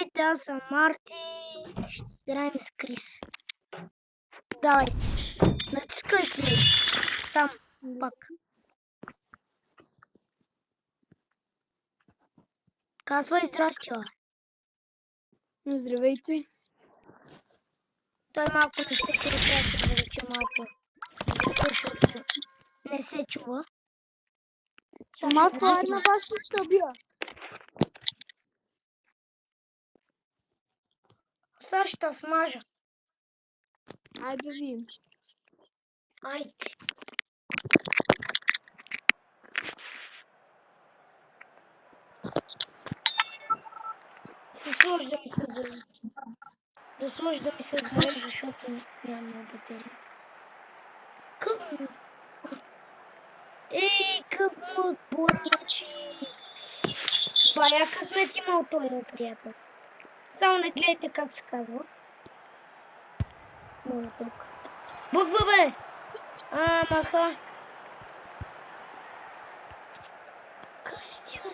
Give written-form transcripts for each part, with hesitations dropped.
Здравейте, аз съм Марти. Ще играем с Крис. Давай. Натискай плей. Там. Пак. Казвай здрасти, ла. Здравейте. Той малко не се чува, трябва да се увеличи малко. Защото не се чува. Малко една баща стъбия. Сега ще смажа. Айде да видим. Айде. Се сложи да ми се зарежи. Да сложи да ми се зарежи, защото нямам батерия. Къв... Ей, къв му отбор, значи... Бая късмет имал той, приятел. Само не гледайте как се казва. Много тук. Буква, бе! Маха. Къси ти, бе?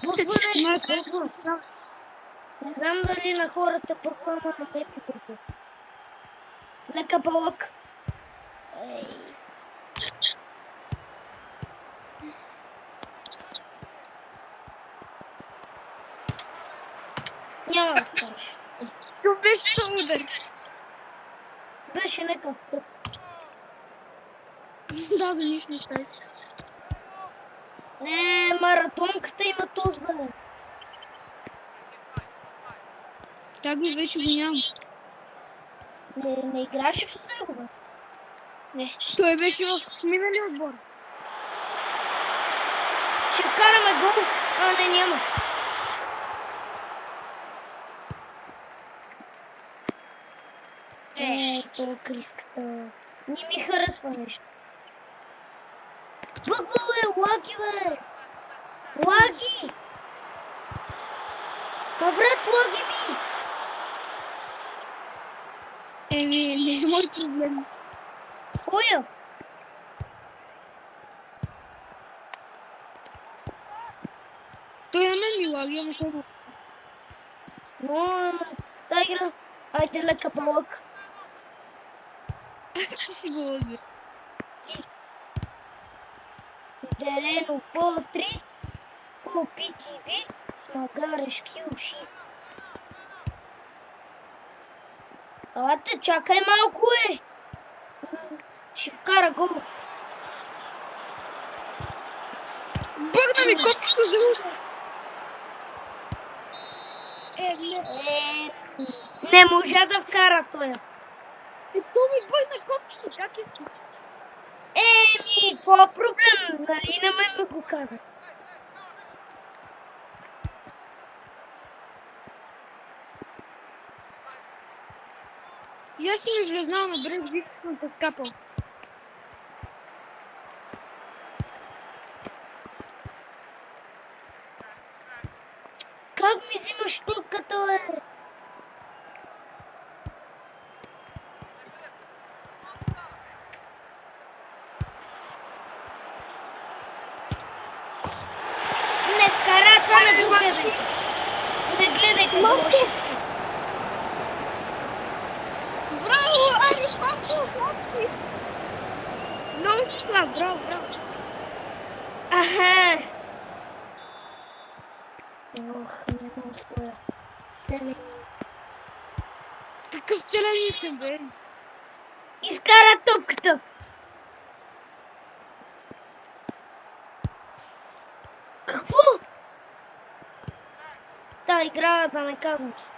Буква нещо, буква. Не знам дали на хората буква, ама на мен ми буква. Лека палък. Ей. Няма да кажеш. Това беше то удар. Беше някакъв тъп. Да, за нищо не става. Маратонката има този, бе. Так го вече го нямам. Не играше в него, бе. Не. Той беше в миналия отбор. Ще вкараме гол. Не, няма. Това Криската. Не ми харесва нещо. Буква, бе, лаги, бе! Лаги! Брат, лаги ми! Не е мой проблем. Твоя? Той на мен ми лаги, ама какво? Но, та игра. Айде лека палък. Ти си го лаги. Зделено по 3. По PTV. С магарешки уши. Алате, чакай малко, е! Ще вкара гол. Бъгна ми копчето за удар. Не можа да вкара той. То ми бъгна копчето, как искаш? Това е проблем, нали на мен ми го каза. И аз си ми влезнал на брег, вик съм се скапал. Как ми взимаш топката, бе? Не вкара, това не го гледайте. Не гледайте, лошиски. Браво, Ани, папо! Много си слаб, браво, браво. Аха. Не мога стоя. Селени. Какъв селени съм, бе? Изкара топката. Какво? Та игра, да не казвам се.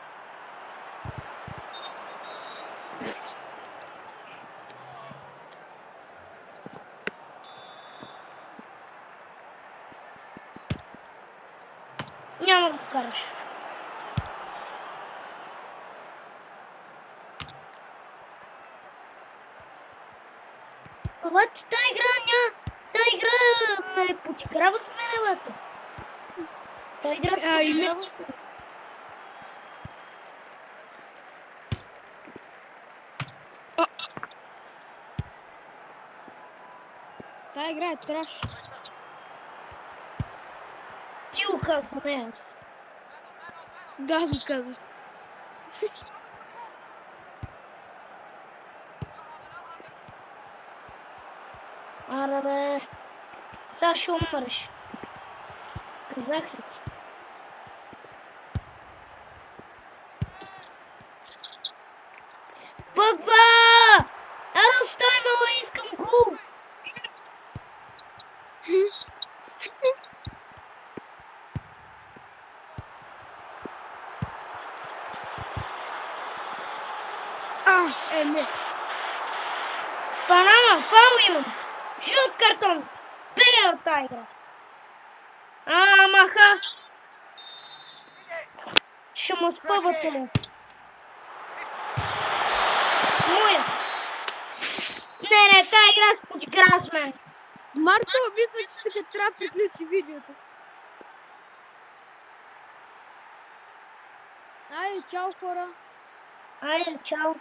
Няма да го караш. Обаче тази игра ме подиграва с мене, бата. Тази игра се подиграва с мене. Тая игра е траш. Ти го казвам, не аз. Да, аз го казах. Аре бе. Сега ще умреш. Казах ли ти? Пъква! Аро, стой, мала, искам гол! Не. Панама, фаул имам! Жълт картон! Бега от тази игра! Маха! Ще му спъвате. Моя! Не, тази игра сподигра с мен. Марто, мисля, че тук трябва да приключи видеото. Айде, чао хора. Айде, чао.